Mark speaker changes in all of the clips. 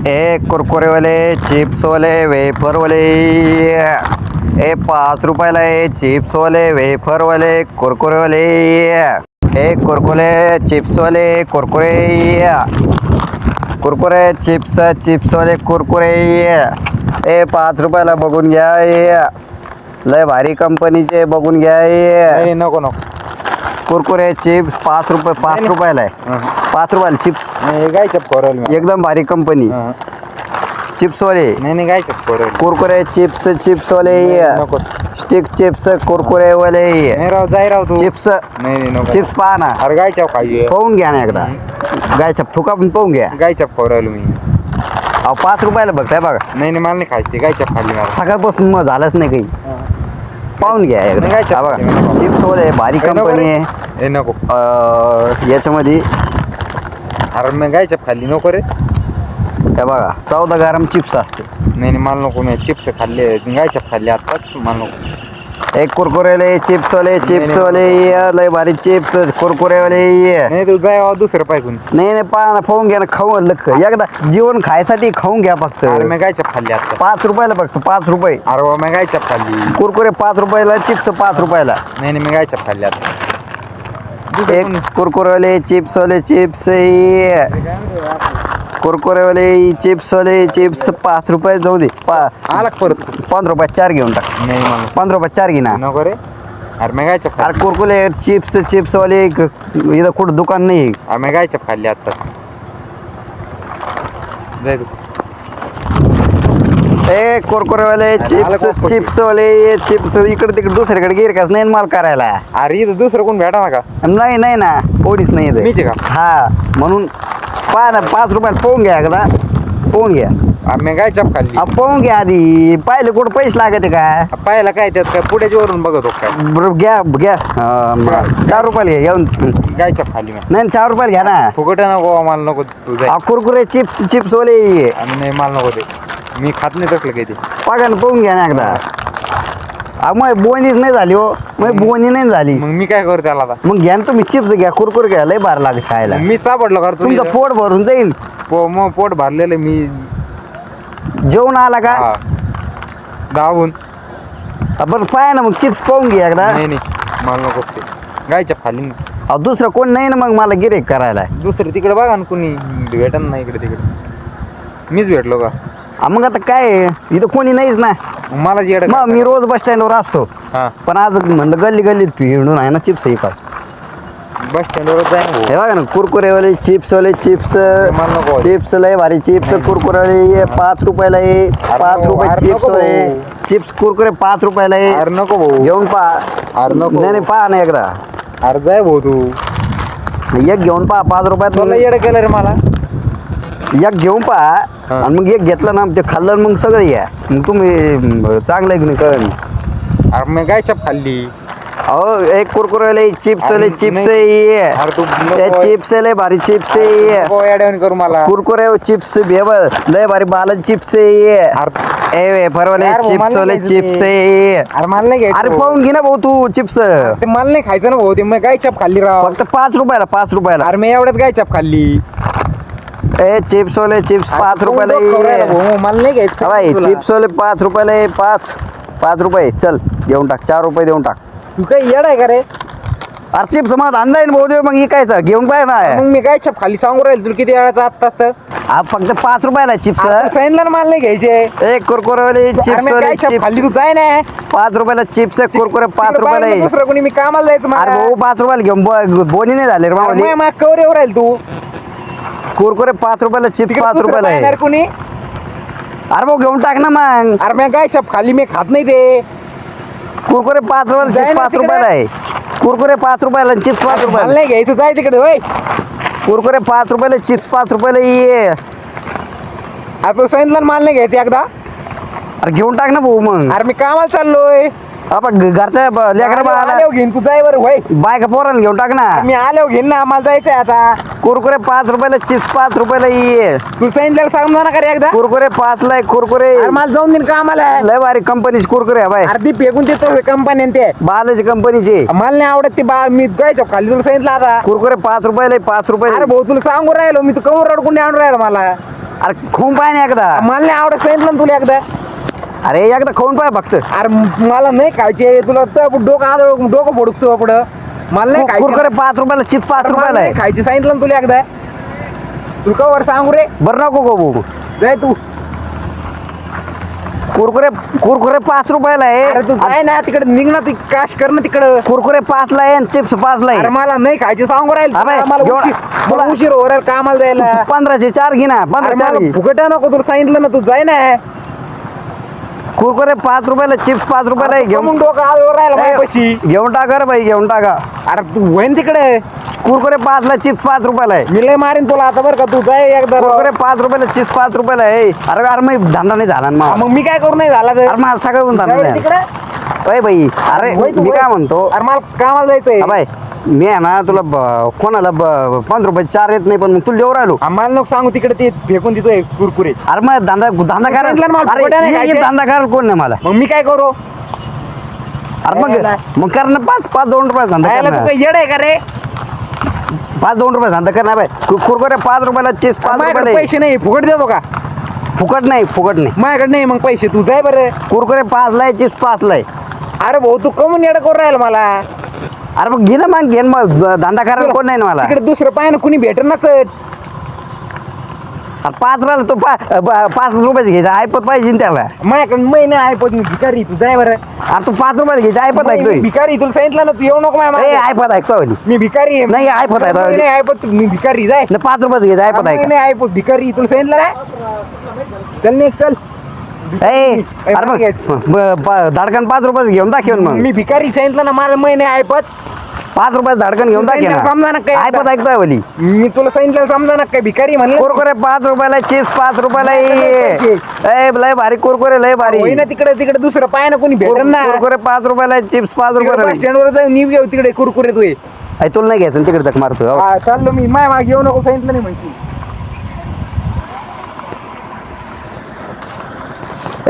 Speaker 1: ए कुरकुरेवाले चिप्सवाले वेफरवाले ए 5 रुपयाला आहे चिप्सवाले वेफरवाले कुरकुरेवाले ए कुरकुरे चिप्सवाले कुरकुरे कुरकुरे चिप्सवाले कुरकुरे ए 5 रुपयाला बघून घ्या लय भारी कंपनीचे बघून घ्या
Speaker 2: नको नको
Speaker 1: कुरकुरे चिप्स 5 रुपयाला आहे 5 रुपयाला चिप्स
Speaker 2: गाय चपकोरल
Speaker 1: एकदम भारी कंपनी चिप्सवाले
Speaker 2: नाही गाय चपकोरल
Speaker 1: कुरकुरे चिप्सवाले
Speaker 2: नको
Speaker 1: स्टिक चिप्स कुरकुरेवाले
Speaker 2: नाही राव जाय राव तू
Speaker 1: चिप्स
Speaker 2: नाही नको
Speaker 1: चिप्स पहा ना
Speaker 2: अरे गाय चप खाई
Speaker 1: पाहून घ्या ना एकदा गायच्या फुका पण पाहून घ्या
Speaker 2: गाय चपकोरल मी
Speaker 1: अहो 5 रुपयाला बघताय बघा
Speaker 2: नाही मला नाही खायची गाय चप खाल्ली मला
Speaker 1: सकाळपासून मग झालंच नाही काही पाहून घ्या एकदा
Speaker 2: काय
Speaker 1: हा बघा चिप्सवाले भारी कंपनी आहे
Speaker 2: ए नको
Speaker 1: याच्यामध्ये
Speaker 2: अरे मी गाय चप खाल्ली नको रे
Speaker 1: हे बघा 14 गरम चिप्स असते
Speaker 2: नाही मला नको मी चिप्स खाल्ले गाय चप खाल्ली आताच मला नको
Speaker 1: एक कुरकुरेवाले चिप्सवाले लय भारी चिप्स कुरकुरेवाले
Speaker 2: नाही तू जाय दुसरं पाहिजे
Speaker 1: नाही पहा ना खाऊन घ्या ना खाऊन एकदा जीवन खायसाठी खाऊन घ्या फक्त
Speaker 2: अरे मी गाय चप खाल्ली आता
Speaker 1: 5 रुपयाला फक्त 5 रुपये
Speaker 2: अरे मी गाय चप खाल्ली
Speaker 1: कुरकुरे 5 रुपयाला चिप्स 5 रुपयाला
Speaker 2: नाही मी गाय चप खाल्ली आता
Speaker 1: एक कुरकुरेवाले चिप्सवाले चिप्स कुरकुरेवाले चिप्सवाले चिप्स 5 रुपये जाऊ दे
Speaker 2: आला परत
Speaker 1: 15 रुपयात 4 घेऊन टाक
Speaker 2: नाही मला
Speaker 1: 15 रुपयात 4 घे ना
Speaker 2: नको रे अरे मी गाय चप
Speaker 1: अरे कुरकुरे चिप्सवाले इथं कुठं दुकान नाही
Speaker 2: अरे मी गाय चप खाल्ली आता जाय तू
Speaker 1: ए कुरकुरेवाले चिप्सवाले चिप्स इकडे तिकडे दुसऱ्याकडे गिर काच नाही माल करायला
Speaker 2: अरे इथं दुसरं कोण भेटा ना का
Speaker 1: नाही ना कोणीच नाही इथं.
Speaker 2: मीच आहे का?
Speaker 1: हा म्हणून पहा ना 5 रुपयाला पोहून घ्या एकदा पोहून घ्या
Speaker 2: अरे मी गाय चप खाल्ली
Speaker 1: पोहून घ्या आधी पाहिलं कुठं पैसे लागते काय
Speaker 2: पाहायला काय त्यात काय पुढ्याच्या वरून बघतो काय
Speaker 1: बरं घ्या 4 रुपयाला घ्या घेऊन
Speaker 2: गाय चप खाल्ली मी
Speaker 1: नाही 4 रुपयाला घ्या ना
Speaker 2: फुकट नको मला नको तू जाय
Speaker 1: कुरकुरे चिप्सवाले
Speaker 2: आणि नाही मला नको ते मी खात नाही तसलं काही ते
Speaker 1: पागा ना पोहून घ्या ना एकदा मग बोनीच नाही झाली हो मग बोनी नाही झाली
Speaker 2: मग मी काय करू त्याला आता
Speaker 1: मग घ्या ना तुम्ही चिप्स घ्या कुरकुरे घ्या लय बार लागत खायला
Speaker 2: मी सापडलो करतो
Speaker 1: तुमचं पोट भरून जाईल
Speaker 2: मग पोट भरलेलं मी
Speaker 1: जेवण आला का
Speaker 2: धावून
Speaker 1: बरं पाय ना मग चिप्स पाहून घ्या एकदा
Speaker 2: नाही मला नको ते गायच्या खाली
Speaker 1: अहो दुसरं कोण नाही ना मग मला गिरेक करायला
Speaker 2: दुसरं तिकडे बघा ना कुणी भेटन ना इकडे तिकडे मीच भेटलो का
Speaker 1: मग आता काय इथं कोणी नाहीच ना
Speaker 2: मला जेड
Speaker 1: मग मी रोज बस स्टँडवर असतो
Speaker 2: हा
Speaker 1: पण आज म्हणलं गल्लीत फिरून आहे ना चिप्स काय
Speaker 2: बस स्टँडवर जाय ना
Speaker 1: हे बघा ना कुरकुरेवाले चिप्सवाले चिप्स
Speaker 2: मला नको
Speaker 1: चिप्स लय भारी चिप्स कुरकुरेवाले 5 रुपयाला आहे 5 रुपये
Speaker 2: अरे
Speaker 1: चिप्स
Speaker 2: नको
Speaker 1: आहे चिप्स कुरकुरे 5 रुपयाला आहे
Speaker 2: अरे नको भाऊ
Speaker 1: घेऊन पहा
Speaker 2: अरे नको
Speaker 1: नाही पहा ना एकदा
Speaker 2: अरे जाय भाऊ तू
Speaker 1: एक घेऊन पहा 5 रुपयात
Speaker 2: तुला येड केलं रे मला
Speaker 1: एक घेऊन पहा आणि मग एक घेतलं ना ते खाल्लं मग सगळं या मग तुम्ही चांगलं आहे की नाही कळलं
Speaker 2: अरे मी गाय चप खाल्ली
Speaker 1: अहो एक कुरकुरेवाले चिप्सवाले चिप्स
Speaker 2: अरे तू
Speaker 1: चिप्स लय भारी चिप्स
Speaker 2: ऍड करू मला
Speaker 1: कुरकुरे चिप्स भेबल लय भारी बालन चिप्स ए वेफरवाले चिप्सवाले चिप्स
Speaker 2: अरे मला नाही घ्यायचं
Speaker 1: अरे
Speaker 2: भाऊ.
Speaker 1: पाहून घे ना भाऊ तू चिप्स
Speaker 2: ते मला नाही खायचं ना भाऊ ते मी गाय चप खाल्ली राव
Speaker 1: फक्त 5 रुपयाला 5 रुपयाला
Speaker 2: अरे मी एवढ्यात गाय चप खाल्ली
Speaker 1: ए चिप्सवाले चिप्स 5 रुपयाला
Speaker 2: भाऊ मला नाही घ्यायचं
Speaker 1: चिप्सवाले 5 रुपयाला 5 रुपये चल घेऊन टाक 4 रुपये देऊन टाक
Speaker 2: तू काय येड आहे का रे
Speaker 1: अरे चिप्स मग अंदा येईन भाऊ दे मग इकायचं घेऊन पाय ना
Speaker 2: मग मी गाय चप खाल्ली सांगू राहील तुला किती वेळाचा आत्ता असतं
Speaker 1: हा फक्त 5 रुपयाला चिप्स
Speaker 2: सांगितलं ना मला नाही घ्यायचे
Speaker 1: एक कुरकुरेवाले
Speaker 2: गाय चप
Speaker 1: चिप्स
Speaker 2: खाल्ली तू जाय ना
Speaker 1: 5 रुपयाला चिप्स कुरकुरे 5
Speaker 2: तिकडं
Speaker 1: रुपयाला
Speaker 2: पाहिलं दुसरं कोणी मी कामाला जायचं
Speaker 1: अरे भाऊ 5 रुपयाला घेऊन बोनी नाही झाले रे मावली
Speaker 2: मग कवर येऊ राहील तू
Speaker 1: कुरकुरे 5 रुपयाला चिप्स
Speaker 2: तिकडे
Speaker 1: 5
Speaker 2: दुसरं
Speaker 1: रुपयाला आहे
Speaker 2: पाहणार कोणी
Speaker 1: अरे भाऊ घेऊन टाक ना मग
Speaker 2: अरे मी गाय चप खाल्ली मी खात नाही ते
Speaker 1: कुरकुरे 5 रुपयाला
Speaker 2: जाय
Speaker 1: चिप्स
Speaker 2: ना
Speaker 1: 5
Speaker 2: तिकडे.
Speaker 1: रुपयाला आहे कुरकुरे 5 रुपयाला चिप्स 5
Speaker 2: मला
Speaker 1: रुपयाला
Speaker 2: नाही घ्यायचं जाय तिकडे होय
Speaker 1: कुरकुरे 5 रुपयाला चिप्स 5 रुपयाला ये
Speaker 2: आता सांगितलं ना मला नाही घ्यायचं एकदा
Speaker 1: अरे घेऊन टाक ना भाऊ मग
Speaker 2: अरे मी कामाला चाललोय
Speaker 1: आपण घरच्या लेकरा बाळाला
Speaker 2: आल्यावर घेईन तू जाय बरं होय
Speaker 1: बायका पोराला घेऊन टाक ना
Speaker 2: मी आल्यावर घेईन ना मला जायचंय आता
Speaker 1: कुरकुरे 5 रुपयाला चिप्स 5 रुपयाला ये
Speaker 2: तू सांगितलं सांगू ना का रे एकदा
Speaker 1: कुरकुरे 5 ला कुरकुरे
Speaker 2: अरे मला जाऊन देईन कामाला
Speaker 1: लय भारी कंपनीचे कुरकुरे आहे बाय
Speaker 2: अर्धी फेकून देतो कंपनी ते
Speaker 1: बालाजी कंपनीचे
Speaker 2: मला नाही आवडत ते बा मी गाय चप खाल्ली तुला सांगितलं आता
Speaker 1: कुरकुरे 5 रुपयाला 5 रुपयाला
Speaker 2: अरे भाऊ तुला सांगू राहिलो मी तू कमर रडकुंडी आणून राहिलो मला
Speaker 1: अरे खाऊन पाय ना एकदा.
Speaker 2: मला नाही आवडत सांगितलं ना तुला एकदा.
Speaker 1: अरे एकदा खाऊन पाय फक्त.
Speaker 2: अरे मला नाही खायचे. तुला तर डोकं फोडतो पुढं. मला नाही खायचे.
Speaker 1: कुरकुरे 5 रुपयाला, चिप्स 5
Speaker 2: अरे मला
Speaker 1: रुपयाला
Speaker 2: नाही
Speaker 1: आहे.
Speaker 2: खायचे सांगितलं ना तुला एकदा. तू कवर सांगू रे.
Speaker 1: बरं नको गो
Speaker 2: जाय तू.
Speaker 1: कुरकुरे 5 रुपयाला
Speaker 2: अरे
Speaker 1: आहे.
Speaker 2: तू जाय ना तिकडे, निघ ना, ती काश कर ना तिकडं.
Speaker 1: कुरकुरे 5 ला आहे आणि चिप्स 5 ला
Speaker 2: अरे
Speaker 1: आहे.
Speaker 2: मला नाही खायचे सांगू राहील.
Speaker 1: अबे,
Speaker 2: मला
Speaker 1: एवढा-
Speaker 2: मला उशीर हो रे कामाला जायला.
Speaker 1: 15चे 4 घे ना. 15
Speaker 2: अरे
Speaker 1: 4
Speaker 2: मला
Speaker 1: घे.
Speaker 2: फुकट नको. तुला सांगितलं ना, तू जाय ना.
Speaker 1: कुरकुरे 5 रुपयाला, चिप्स 5 रुपयाला आहे.
Speaker 2: घेऊन डोकं आलो राहिला माझ्यापाशी.
Speaker 1: घेऊन टाका रे भाई, घेऊन टाका.
Speaker 2: अरे तू होईन तिकडे.
Speaker 1: कुरकुरे 5 ला, चिप्स 5 रुपयाला आहे.
Speaker 2: मी लय मारीन तुला आता बरं का. तू जाय एकदा.
Speaker 1: कुरकुरे 5 रुपयाला, चिप्स 5 रुपयाला आहे. अरे अरे मग धंदा नाही झाला ना मग.
Speaker 2: मग मी काय करू नाही झाला तर?
Speaker 1: अरे मला सगळं धंदा
Speaker 2: जाय
Speaker 1: नाही.
Speaker 2: तिकडे.
Speaker 1: ओय बाई, अरे
Speaker 2: होय तू
Speaker 1: मी
Speaker 2: होय.
Speaker 1: काय म्हणतो,
Speaker 2: अरे मला कामाला जायचंय.
Speaker 1: बाय मी आहे ना तुला कोणाला 5 रुपये 4 येत नाही, पण मग तुला देऊ राहिलो.
Speaker 2: आम्हाला नको सांगू तिकडे ते फेकून देतोय कुरकुरे.
Speaker 1: अरे मग धंदा करायला,
Speaker 2: सांगितलं ना मला,
Speaker 1: अरे
Speaker 2: फुकट नाही
Speaker 1: ये
Speaker 2: खायचे.
Speaker 1: धंदा करायला कोण नाही मला.
Speaker 2: मग मी काय करू?
Speaker 1: अरे मग कर ना 5 2 रुपये धंदा
Speaker 2: खायला
Speaker 1: कर
Speaker 2: तू
Speaker 1: ना.
Speaker 2: काय येड आहे का रे?
Speaker 1: 5 2 रुपये धंदा कर ना बाय. कुरकुरे 5 रुपयाला, चिप्स 5
Speaker 2: माझ्याकडे
Speaker 1: रुपयाला आहे.
Speaker 2: पैसे नाही. फुकट देतो का?
Speaker 1: फुकट नाही.
Speaker 2: माझ्याकडे नाही मग पैसे. तू जाय बरं.
Speaker 1: कुरकुरे 5 ला आहे, चिप्स 5 ला आहे.
Speaker 2: अरे भाऊ तू कमून येडं करून राहिला मला.
Speaker 1: अरे मग घे ना, मग घे ना, मग धंदा करायला कोण नाही ना मला.
Speaker 2: तिकडे दुसरं पाय ना, कुणी भेटेल ना चट.
Speaker 1: अरे 5 रुपयाला तो 5 रुपयाचे घ्यायचा ऐपत पाहिजे ना त्याला.
Speaker 2: माझ्याकडे महिने आहे पण मी भिकारी. तू जाय बरं.
Speaker 1: अरे तू 5 रुपयाला घ्यायचा ऐपत
Speaker 2: मी
Speaker 1: ऐकतोय.
Speaker 2: भिकारी. तुला सांगितलं ना, तू येऊ नको माझ्या
Speaker 1: ए
Speaker 2: मागे.
Speaker 1: ऐपत ऐकतो
Speaker 2: मी भिकारी आहे.
Speaker 1: नाही, ऐपत आहे.
Speaker 2: नाही ऐपत. मी भिकारी. जाय.
Speaker 1: 5 रुपयाचं घ्यायचं ऐपत ऐक.
Speaker 2: नाही ऐपत. भिकारी. तुला सांगितलं ना. चल निघ चल.
Speaker 1: ए अरे मग धाडकन 5 रुपयाचं घेऊन दाखव मग.
Speaker 2: मी भिकारी सांगितलं ना, मला महिने ऐपत.
Speaker 1: 5 रुपयाचं धाडकन घेऊन दाखव
Speaker 2: समजा ना
Speaker 1: ना.
Speaker 2: काय.
Speaker 1: ऐपत ऐकतोय वली.
Speaker 2: मी तुला सांगितलं समजा ना, काय भिकारी म्हणलं.
Speaker 1: कुरकुरे 5 रुपयाला, चिप्स 5 रुपयाला ए लय भारी कुरकुरे, लय भारी.
Speaker 2: होई ना तिकडे दुसरं पाय ना, कोणी भेटेल ना.
Speaker 1: कुरकुरे 5 रुपयाला, चिप्स 5
Speaker 2: बस
Speaker 1: रुपयाला.
Speaker 2: स्टँडवर जाऊन निघ घेऊ तिकडे कुरकुरे तू.
Speaker 1: तुला नाही घ्यायचं तिकडे तक मारतो.
Speaker 2: चाललो मी. माय मागे येऊ नको सांगितलं नाही माहिती.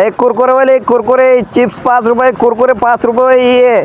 Speaker 1: एक कुरकुरे वाले, कुरकुरे चिप्स 5 रुपये, कुरकुरे 5 रुपये.